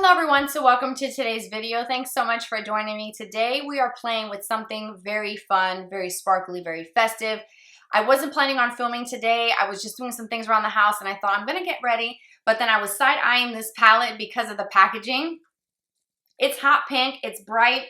Hello everyone, so welcome to today's video. Thanks so much for joining me. Today we are playing with something very fun, very sparkly, very festive. I wasn't planning on filming today. I was just doing some things around the house and I thought I'm gonna get ready, but then I was side-eyeing this palette because of the packaging. It's hot pink, it's bright,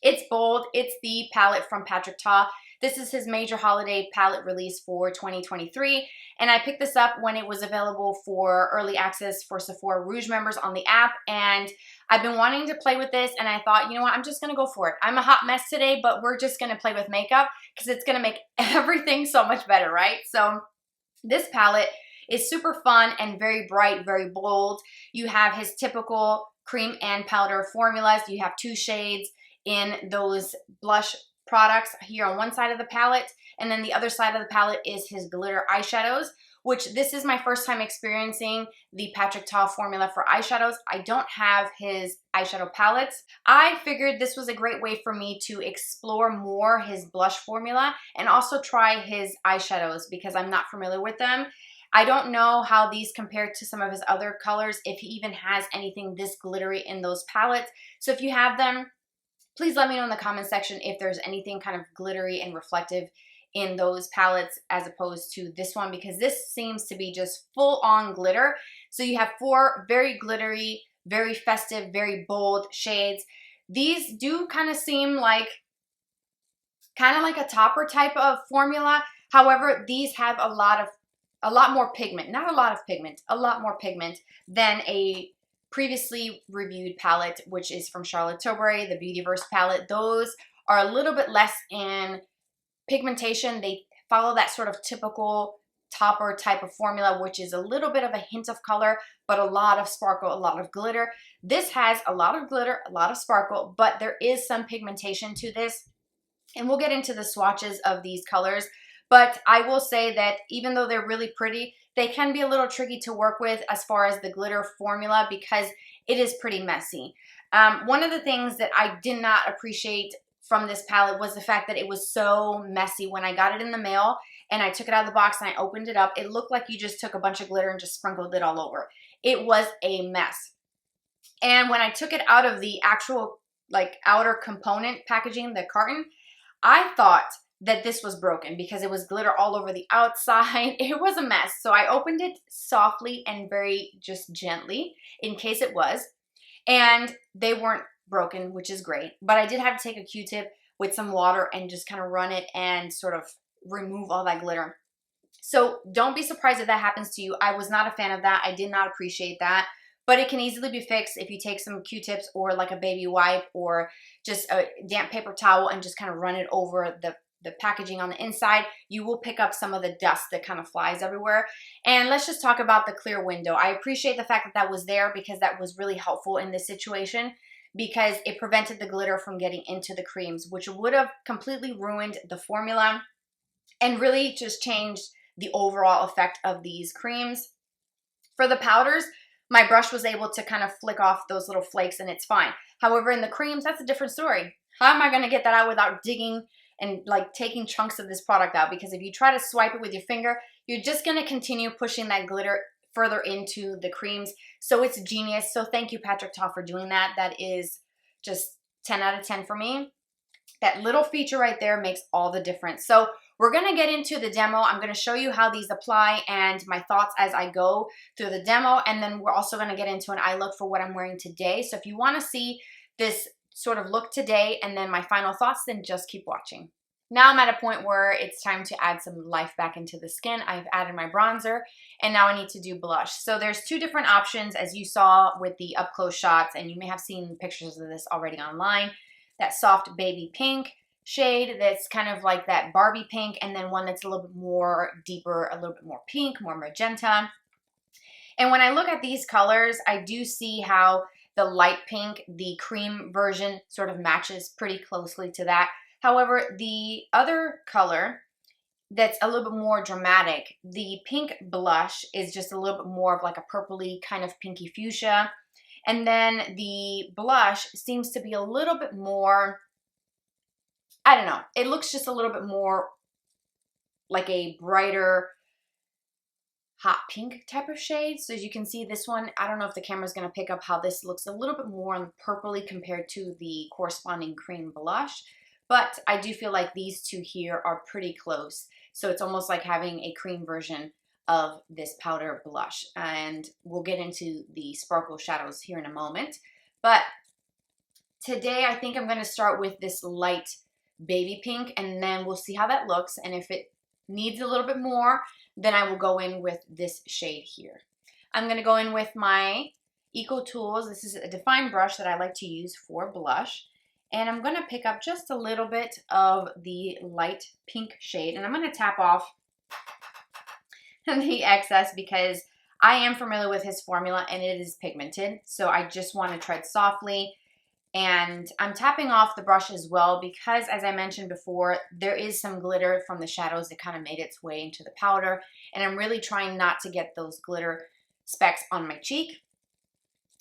it's bold. It's the palette from Patrick Ta. This is his major holiday palette release for 2023, and I picked this up when it was available for early access for Sephora Rouge members on the app, and I've been wanting to play with this, and I thought, you know what, I'm just gonna go for it. I'm a hot mess today, but we're just gonna play with makeup because it's gonna make everything so much better, right? So this palette is super fun and very bright, very bold. You have his typical cream and powder formulas. You have two shades in those blush products here on one side of the palette, and then the other side of the palette is his glitter eyeshadows, which this is my first time experiencing the Patrick Ta formula for eyeshadows. I don't have his eyeshadow palettes. I figured this was a great way for me to explore more his blush formula and also try his eyeshadows because I'm not familiar with them. I don't know how these compare to some of his other colors, if he even has anything this glittery in those palettes. So if you have them, please let me know in the comment section if there's anything kind of glittery and reflective in those palettes as opposed to this one, because this seems to be just full on glitter. So you have four very glittery, very festive, very bold shades. These do kind of seem like a topper type of formula. However, these have a lot more pigment, not a lot of pigment, a lot more pigment than a previously reviewed palette, which is from Tilbury, the Beautyverse palette. Those are a little bit less in pigmentation. They follow that sort of typical topper type of formula, which is a little bit of a hint of color, but a lot of sparkle, a lot of glitter. This has a lot of glitter, a lot of sparkle, but there is some pigmentation to this. And we'll get into the swatches of these colors. But I will say that even though they're really pretty, they can be a little tricky to work with as far as the glitter formula because it is pretty messy. One of the things that I did not appreciate from this palette was the fact that it was so messy. When I got it in the mail and I took it out of the box and I opened it up, it looked like you just took a bunch of glitter and just sprinkled it all over. It was a mess. And when I took it out of the actual outer component packaging, the carton, I thought that this was broken because it was glitter all over the outside. It was a mess. So I opened it softly and very just gently in case it was. And they weren't broken, which is great. But I did have to take a Q-tip with some water and just kind of run it and sort of remove all that glitter. So don't be surprised if that happens to you. I was not a fan of that. I did not appreciate that. But it can easily be fixed if you take some Q-tips or like a baby wipe or just a damp paper towel and just kind of run it over the packaging on the inside. You will pick up some of the dust that kind of flies everywhere. And let's just talk about the clear window. I appreciate the fact that that was there because that was really helpful in this situation because it prevented the glitter from getting into the creams, which would have completely ruined the formula and really just changed the overall effect of these creams. For the powders, my brush was able to kind of flick off those little flakes and it's fine. However, in the creams, that's a different story. How am I going to get that out without digging and taking chunks of this product out? Because if you try to swipe it with your finger, you're just going to continue pushing that glitter further into the creams. So it's genius. So thank you, Patrick Ta, for doing that. That is just 10 out of 10 for me. That little feature right there makes all the difference. So we're going to get into the demo. I'm going to show you how these apply and my thoughts as I go through the demo. And then we're also going to get into an eye look for what I'm wearing today. So if you want to see this sort of look today and then my final thoughts, then just keep watching. Now I'm at a point where it's time to add some life back into the skin. I've added my bronzer and now I need to do blush. So there's two different options as you saw with the up close shots, and you may have seen pictures of this already online. That soft baby pink shade that's kind of like that Barbie pink, and then one that's a little bit more deeper, a little bit more pink, more magenta. And when I look at these colors, I do see how the light pink, the cream version, sort of matches pretty closely to that. However, the other color that's a little bit more dramatic, the pink blush is just a little bit more of like a purpley kind of pinky fuchsia. And then the blush seems to be a little bit more, I don't know, it looks just a little bit more like a brighter hot pink type of shade. So as you can see, this one, I don't know if the camera's going to pick up how this looks a little bit more purpley compared to the corresponding cream blush, but I do feel like these two here are pretty close. So it's almost like having a cream version of this powder blush, and we'll get into the sparkle shadows here in a moment. But today I think I'm going to start with this light baby pink, and then we'll see how that looks, and if it needs a little bit more, then I will go in with this shade here. I'm going to go in with my Eco Tools. This is a defined brush that I like to use for blush, and I'm going to pick up just a little bit of the light pink shade, and I'm going to tap off the excess because I am familiar with his formula and it is pigmented, so I just want to tread softly. And I'm tapping off the brush as well because, as I mentioned before, there is some glitter from the shadows that kind of made its way into the powder, and I'm really trying not to get those glitter specks on my cheek.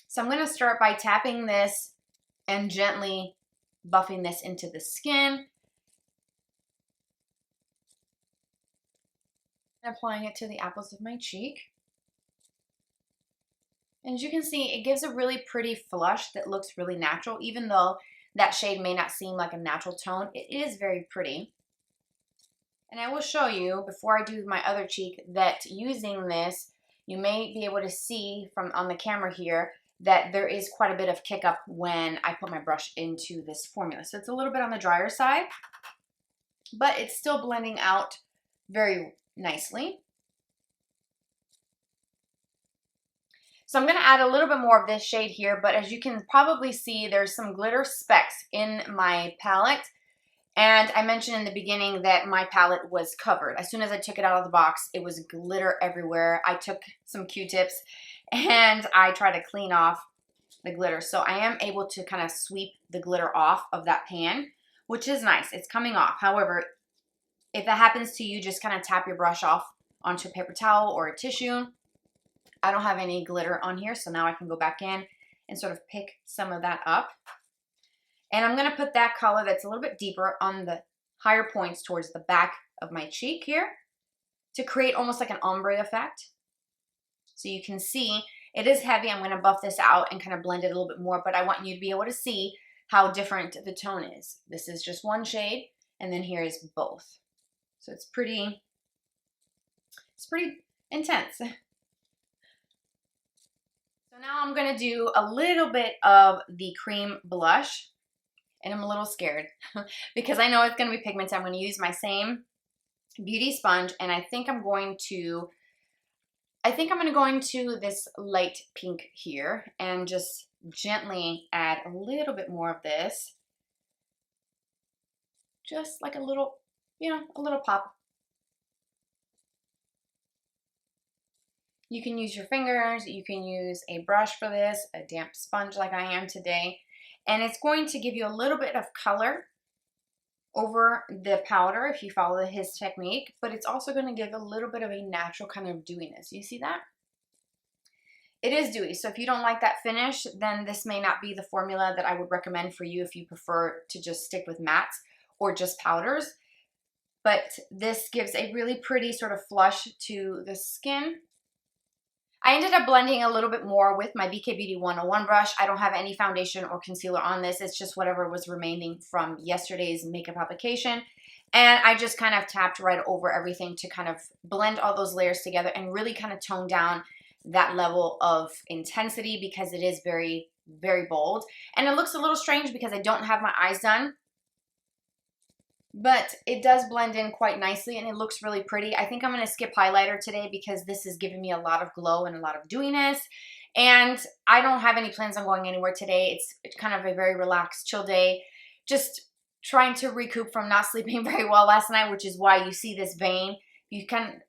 So I'm going to start by tapping this and gently buffing this into the skin, and applying it to the apples of my cheek. And as you can see, it gives a really pretty flush that looks really natural. Even though that shade may not seem like a natural tone, it is very pretty. And I will show you, before I do my other cheek, that using this, you may be able to see from on the camera here that there is quite a bit of kick up when I put my brush into this formula. So it's a little bit on the drier side, but it's still blending out very nicely. So I'm going to add a little bit more of this shade here, but as you can probably see, there's some glitter specks in my palette. And I mentioned in the beginning that my palette was covered. As soon as I took it out of the box, it was glitter everywhere. I took some Q-tips and I tried to clean off the glitter. So I am able to kind of sweep the glitter off of that pan, which is nice. It's coming off. However, if that happens to you, just kind of tap your brush off onto a paper towel or a tissue. I don't have any glitter on here, so now I can go back in and sort of pick some of that up. And I'm going to put that color that's a little bit deeper on the higher points towards the back of my cheek here to create almost like an ombre effect. So you can see it is heavy. I'm going to buff this out and kind of blend it a little bit more, but I want you to be able to see how different the tone is. This is just one shade, and then here is both. So it's pretty intense. So now I'm going to do a little bit of the cream blush, and I'm a little scared because I know it's going to be pigmented. I'm going to use my same beauty sponge, and I think I'm going to go into this light pink here and just gently add a little bit more of this, just like a little, a little pop. You can use your fingers, you can use a brush for this, a damp sponge like I am today, and it's going to give you a little bit of color over the powder if you follow his technique, but it's also going to give a little bit of a natural kind of dewiness. You see that? It is dewy, so if you don't like that finish, then this may not be the formula that I would recommend for you if you prefer to just stick with mattes or just powders. But this gives a really pretty sort of flush to the skin. I ended up blending a little bit more with my BK Beauty 101 brush. I don't have any foundation or concealer on this. It's just whatever was remaining from yesterday's makeup application. And I just kind of tapped right over everything to kind of blend all those layers together and really kind of tone down that level of intensity because it is very, very bold. And it looks a little strange because I don't have my eyes done. But it does blend in quite nicely and it looks really pretty. I think I'm going to skip highlighter today because this is giving me a lot of glow and a lot of dewiness. And I don't have any plans on going anywhere today. It's kind of a very relaxed, chill day. Just trying to recoup from not sleeping very well last night, which is why you see this vein. You can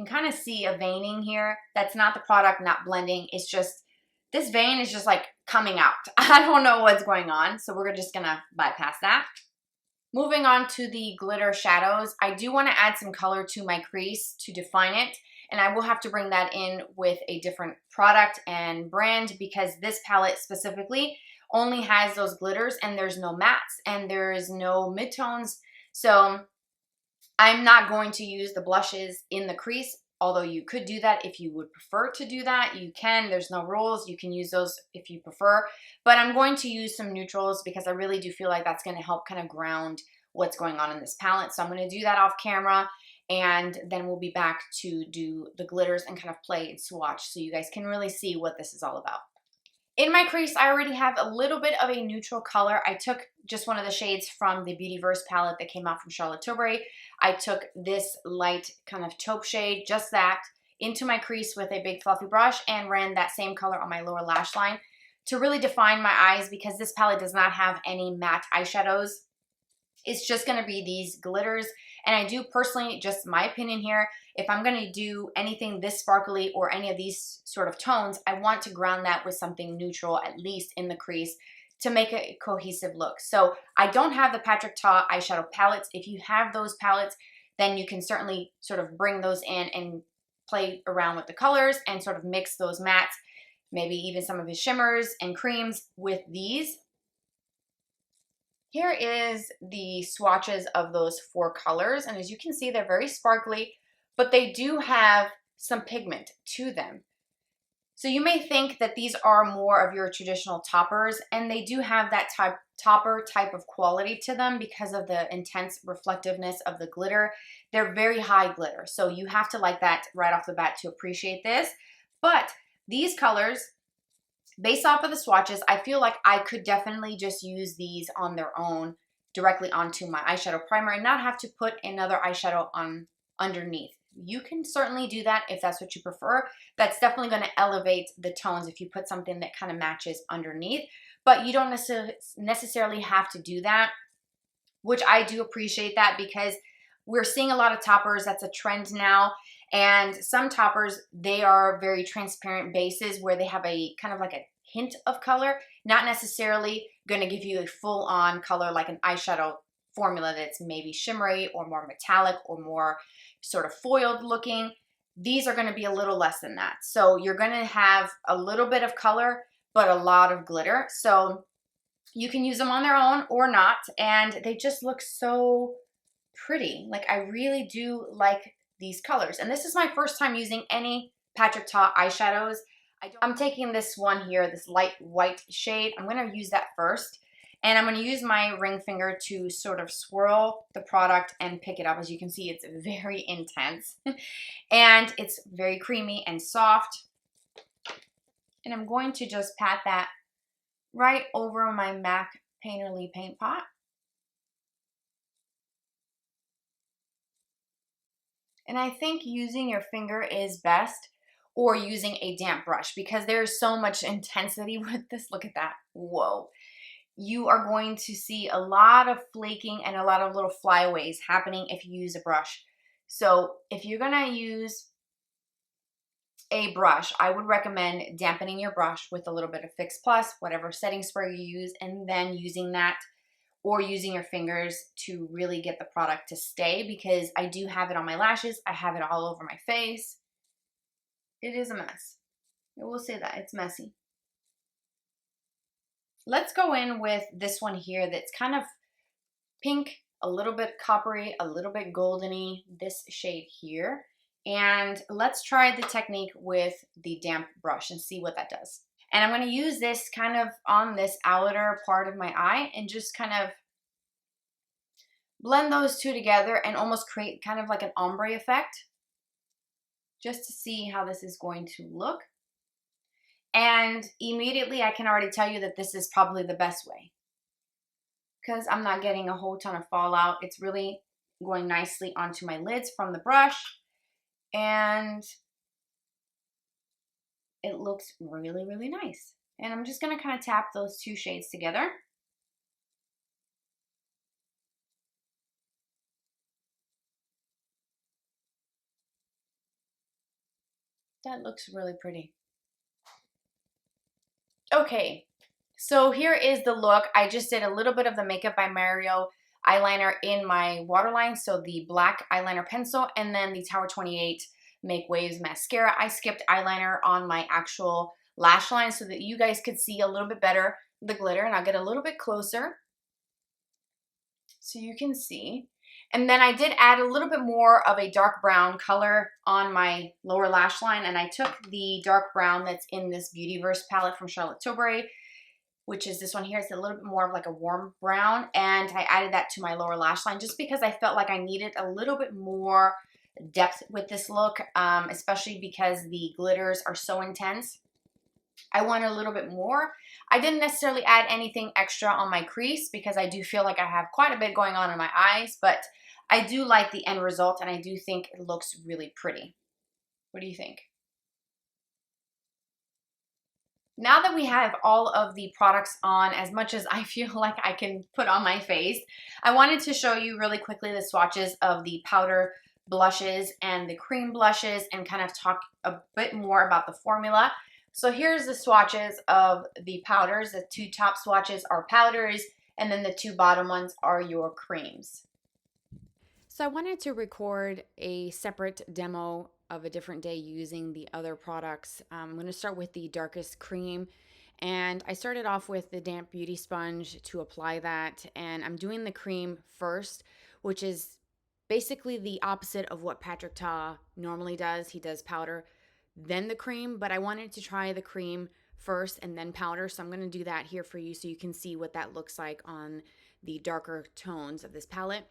kind of see a veining here. That's not the product, not blending. It's just, this vein is just like coming out. I don't know what's going on. So we're just going to bypass that. Moving on to the glitter shadows, I do want to add some color to my crease to define it, and I will have to bring that in with a different product and brand because this palette specifically only has those glitters and there's no mattes and there is no midtones. So I'm not going to use the blushes in the crease. although you could do that if you would prefer to do that. You can, there's no rules. You can use those if you prefer. But I'm going to use some neutrals because I really do feel like that's going to help kind of ground what's going on in this palette. So I'm going to do that off camera, and then we'll be back to do the glitters and kind of play and swatch so you guys can really see what this is all about. In my crease, I already have a little bit of a neutral color. I took just one of the shades from the Beautyverse palette that came out from Charlotte Tilbury. I took this light kind of taupe shade, just that, into my crease with a big fluffy brush and ran that same color on my lower lash line to really define my eyes, because this palette does not have any matte eyeshadows. It's just going to be these glitters. And I do personally, just my opinion here, if I'm going to do anything this sparkly or any of these sort of tones, I want to ground that with something neutral, at least in the crease, to make a cohesive look. So I don't have the Patrick Ta eyeshadow palettes. If you have those palettes, then you can certainly sort of bring those in and play around with the colors and sort of mix those mattes, maybe even some of his shimmers and creams with these. Here is the swatches of those 4 colors, and as you can see, they're very sparkly, but they do have some pigment to them. So you may think that these are more of your traditional toppers, and they do have that topper type of quality to them because of the intense reflectiveness of the glitter. They're very high glitter, so you have to like that right off the bat to appreciate this. But these colors, based off of the swatches, I feel like I could definitely just use these on their own directly onto my eyeshadow primer and not have to put another eyeshadow on underneath. You can certainly do that if that's what you prefer. That's definitely going to elevate the tones if you put something that kind of matches underneath, but you don't necessarily have to do that, which I do appreciate that because we're seeing a lot of toppers. That's a trend now. And some toppers, they are very transparent bases where they have a kind of like a hint of color, not necessarily going to give you a full-on color like an eyeshadow formula that's maybe shimmery or more metallic or more sort of foiled looking. These are going to be a little less than that. So you're going to have a little bit of color, but a lot of glitter. So you can use them on their own or not, and they just look so pretty. Like, I really do like these colors. And this is my first time using any Patrick Ta eyeshadows. I'm taking this one here, this light white shade. I'm going to use that first. And I'm going to use my ring finger to sort of swirl the product and pick it up. As you can see, it's very intense. And it's very creamy and soft. And I'm going to just pat that right over my MAC Painterly paint pot. And I think using your finger is best, or using a damp brush, because there's so much intensity with this. Look at that. Whoa. You are going to see a lot of flaking and a lot of little flyaways happening if you use a brush. So if you're going to use a brush, I would recommend dampening your brush with a little bit of Fix Plus, whatever setting spray you use, and then using that, or using your fingers to really get the product to stay, because I do have it on my lashes. I have it all over my face. It is a mess. I will say that. It's messy. Let's go in with this one here that's kind of pink, a little bit coppery, a little bit goldeny, this shade here. And let's try the technique with the damp brush and see what that does. And I'm going to use this kind of on this outer part of my eye and just kind of blend those two together and almost create kind of like an ombre effect, just to see how this is going to look. And immediately I can already tell you that this is probably the best way, because I'm not getting a whole ton of fallout. It's really going nicely onto my lids from the brush, and it looks really, really nice. And I'm just going to kind of tap those two shades together. That looks really pretty. Okay, so here is the look. I just did a little bit of the Makeup by Mario eyeliner in my waterline, so the black eyeliner pencil, and then the Tower 28 Make Waves mascara. I skipped eyeliner on my actual lash line so that you guys could see a little bit better the glitter, and I'll get a little bit closer so you can see. And then I did add a little bit more of a dark brown color on my lower lash line, and I took the dark brown that's in this Beautyverse palette from Charlotte Tilbury, which is this one here. It's a little bit more of like a warm brown, and I added that to my lower lash line just because I felt like I needed a little bit more depth with this look, especially because the glitters are so intense. I want a little bit more. I didn't necessarily add anything extra on my crease because I do feel like I have quite a bit going on in my eyes, but I do like the end result, and I do think it looks really pretty. What do you think? Now that we have all of the products on, as much as I feel like I can put on my face, I wanted to show you really quickly the swatches of the powder blushes and the cream blushes and kind of talk a bit more about the formula. So here's the swatches of the powders. The two top swatches are powders, and then the two bottom ones are your creams. So I wanted to record a separate demo of a different day using the other products. I'm going to start with the darkest cream, and I started off with the damp beauty sponge to apply that, and I'm doing the cream first, which is basically the opposite of what Patrick Ta normally does. He does powder, then the cream, but I wanted to try the cream first and then powder, so I'm going to do that here for you so you can see what that looks like on the darker tones of this palette.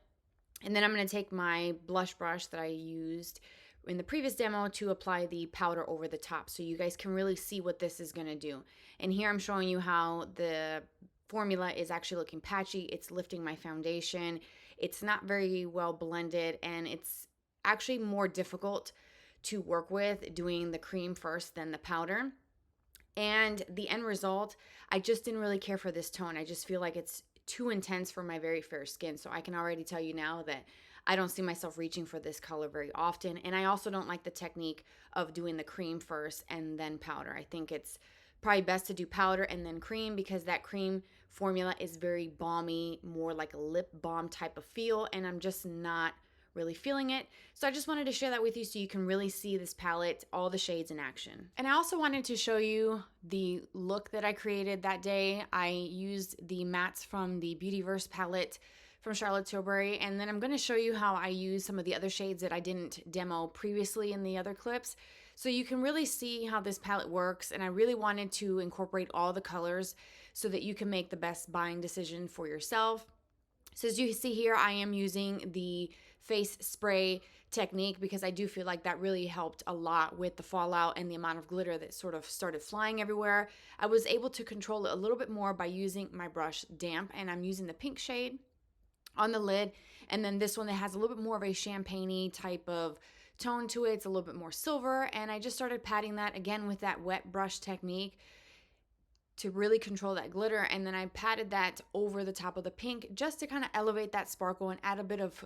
And then I'm going to take my blush brush that I used in the previous demo to apply the powder over the top so you guys can really see what this is going to do. And here I'm showing you how the formula is actually looking patchy. It's lifting my foundation. It's not very well blended, and it's actually more difficult to work with doing the cream first than the powder. And the end result, I just didn't really care for this tone. I just feel like it's too intense for my very fair skin. So I can already tell you now that I don't see myself reaching for this color very often. And I also don't like the technique of doing the cream first and then powder. I think it's probably best to do powder and then cream because that cream formula is very balmy, more like a lip balm type of feel, and I'm just not really feeling it. So I just wanted to share that with you so you can really see this palette, all the shades in action. And I also wanted to show you the look that I created that day. I used the mattes from the Beautyverse palette from Charlotte Tilbury, and then I'm going to show you how I use some of the other shades that I didn't demo previously in the other clips, so you can really see how this palette works. And I really wanted to incorporate all the colors so that you can make the best buying decision for yourself. So as you see here, I am using the face spray technique because I do feel like that really helped a lot with the fallout and the amount of glitter that sort of started flying everywhere. I was able to control it a little bit more by using my brush damp, and I'm using the pink shade on the lid, and then this one that has a little bit more of a champagne-y type of tone to it. It's a little bit more silver, and I just started patting that again with that wet brush technique to really control that glitter. And then I patted that over the top of the pink just to kind of elevate that sparkle and add a bit of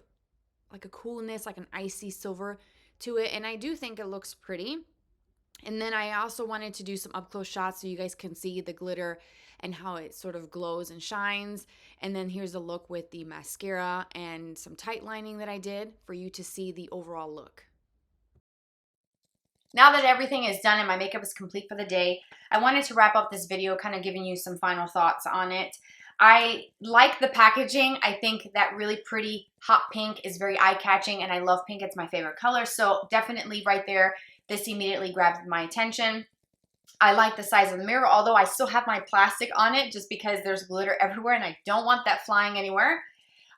like a coolness, like an icy silver to it. And I do think it looks pretty. And then I also wanted to do some up close shots so you guys can see the glitter and how it sort of glows and shines. And then here's a look with the mascara and some tight lining that I did for you to see the overall look. Now that everything is done and my makeup is complete for the day, I wanted to wrap up this video kind of giving you some final thoughts on it. I like the packaging. I think that really pretty hot pink is very eye-catching, and I love pink. It's my favorite color. So definitely right there, this immediately grabbed my attention. I like the size of the mirror, although I still have my plastic on it just because there's glitter everywhere and I don't want that flying anywhere.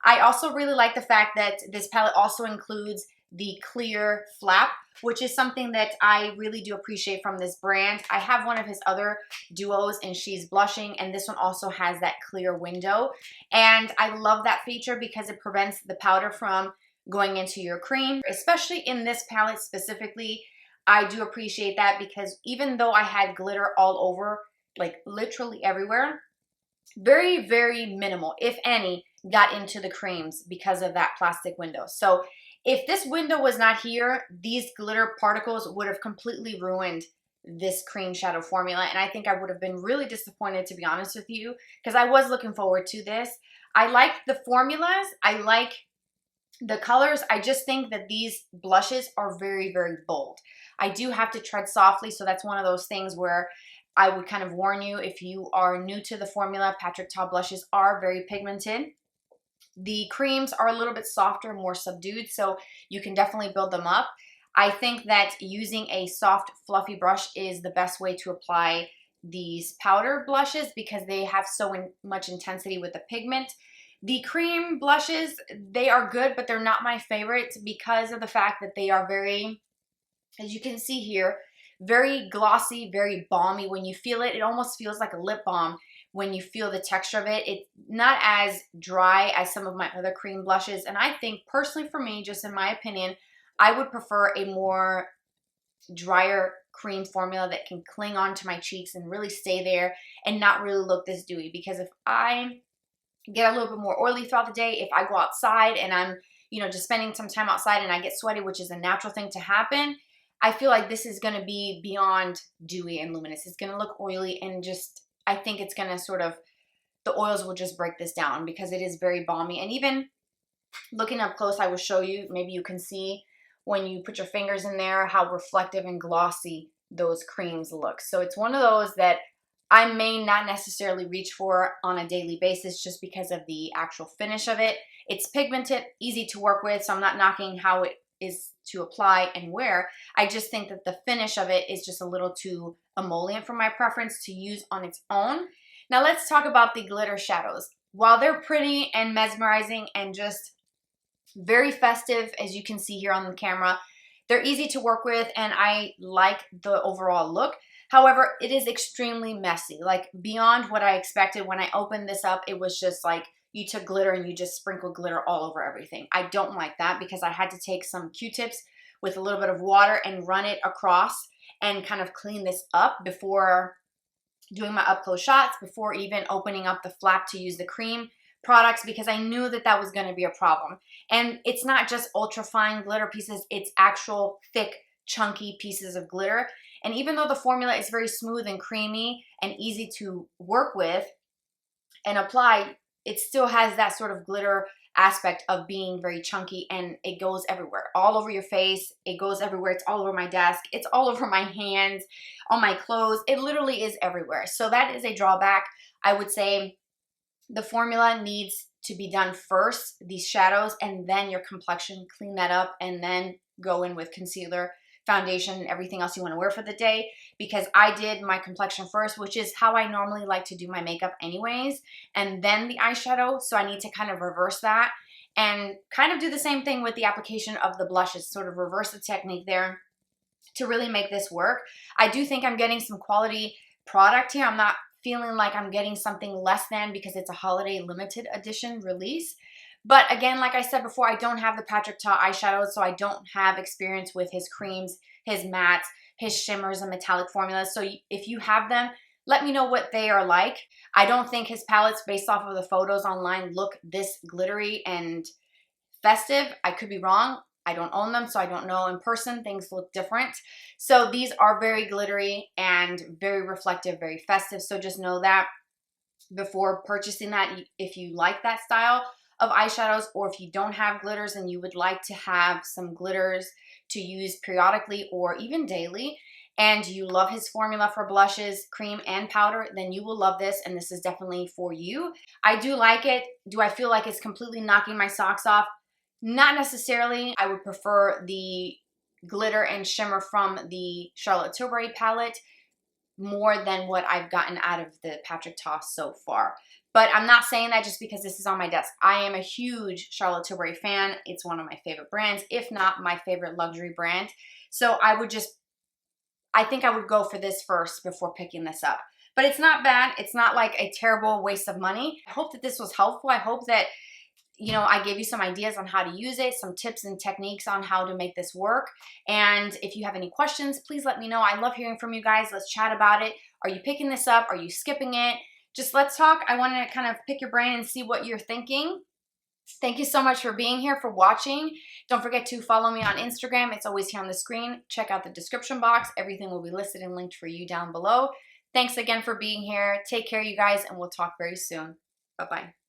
I also really like the fact that this palette also includes the clear flap, which is something that I really do appreciate from this brand. I have one of his other duos and she's blushing, and this one also has that clear window. And I love that feature because it prevents the powder from going into your cream, especially in this palette specifically. I do appreciate that because even though I had glitter all over, like literally everywhere, very, very minimal, if any, got into the creams because of that plastic window. So if this window was not here, these glitter particles would have completely ruined this cream shadow formula, and I think I would have been really disappointed, to be honest with you, because I was looking forward to this. I like the formulas. I like the colors. I just think that these blushes are very, very bold. I do have to tread softly, so that's one of those things where I would kind of warn you if you are new to the formula. Patrick Ta blushes are very pigmented. The creams are a little bit softer, more subdued, so you can definitely build them up. I think that using a soft, fluffy brush is the best way to apply these powder blushes because they have so much intensity with the pigment. The cream blushes, they are good, but they're not my favorite because of the fact that they are very, as you can see here, very glossy, very balmy. When you feel it, it almost feels like a lip balm when you feel the texture of it. It's not as dry as some of my other cream blushes. And I think personally for me, just in my opinion, I would prefer a more drier cream formula that can cling onto my cheeks and really stay there and not really look this dewy. Because if I get a little bit more oily throughout the day, if I go outside and I'm, you know, just spending some time outside and I get sweaty, which is a natural thing to happen, I feel like this is going to be beyond dewy and luminous. It's going to look oily and just, I think it's going to sort of, the oils will just break this down because it is very balmy. And even looking up close, I will show you, maybe you can see when you put your fingers in there, how reflective and glossy those creams look. So it's one of those that I may not necessarily reach for on a daily basis just because of the actual finish of it. It's pigmented, easy to work with, so I'm not knocking how it is to apply and wear. I just think that the finish of it is just a little too emollient for my preference to use on its own. Now let's talk about the glitter shadows. While they're pretty and mesmerizing and just very festive, as you can see here on the camera, they're easy to work with and I like the overall look. However, it is extremely messy, like beyond what I expected. When I opened this up, it was just like you took glitter and you just sprinkled glitter all over everything. I don't like that because I had to take some Q-tips with a little bit of water and run it across and kind of clean this up before doing my up close shots, before even opening up the flap to use the cream products, because I knew that that was going to be a problem. And it's not just ultra fine glitter pieces, it's actual thick, chunky pieces of glitter. And even though the formula is very smooth and creamy and easy to work with and apply, it still has that sort of glitter aspect of being very chunky, and it goes everywhere, all over your face. It goes everywhere. It's all over my desk. It's all over my hands, on my clothes. It literally is everywhere. So that is a drawback. I would say the formula needs to be done first, these shadows, and then your complexion. Clean that up and then go in with concealer, foundation, and everything else you want to wear for the day, because I did my complexion first, which is how I normally like to do my makeup anyways, and then the eyeshadow. So I need to kind of reverse that and kind of do the same thing with the application of the blushes, sort of reverse the technique there to really make this work. I do think I'm getting some quality product here. I'm not feeling like I'm getting something less than because it's a holiday limited edition release. But again, like I said before, I don't have the Patrick Ta eyeshadows, so I don't have experience with his creams, his mattes, his shimmers, and metallic formulas. So if you have them, let me know what they are like. I don't think his palettes, based off of the photos online, look this glittery and festive. I could be wrong. I don't own them, so I don't know. In person, things look different. So these are very glittery and very reflective, very festive. So just know that before purchasing that, if you like that style of eyeshadows, or if you don't have glitters and you would like to have some glitters to use periodically or even daily, and you love his formula for blushes, cream, and powder, then you will love this, and this is definitely for you. I do like it. Do I feel like it's completely knocking my socks off? Not necessarily. I would prefer the glitter and shimmer from the Charlotte Tilbury palette more than what I've gotten out of the Patrick Ta so far. But I'm not saying that just because this is on my desk. I am a huge Charlotte Tilbury fan. It's one of my favorite brands, if not my favorite luxury brand. So I think I would go for this first before picking this up. But it's not bad. It's not like a terrible waste of money. I hope that this was helpful. I hope that, you know, I gave you some ideas on how to use it, some tips and techniques on how to make this work. And if you have any questions, please let me know. I love hearing from you guys. Let's chat about it. Are you picking this up? Are you skipping it? Just let's talk. I want to kind of pick your brain and see what you're thinking. Thank you so much for being here, for watching. Don't forget to follow me on Instagram. It's always here on the screen. Check out the description box. Everything will be listed and linked for you down below. Thanks again for being here. Take care, you guys, and we'll talk very soon. Bye-bye.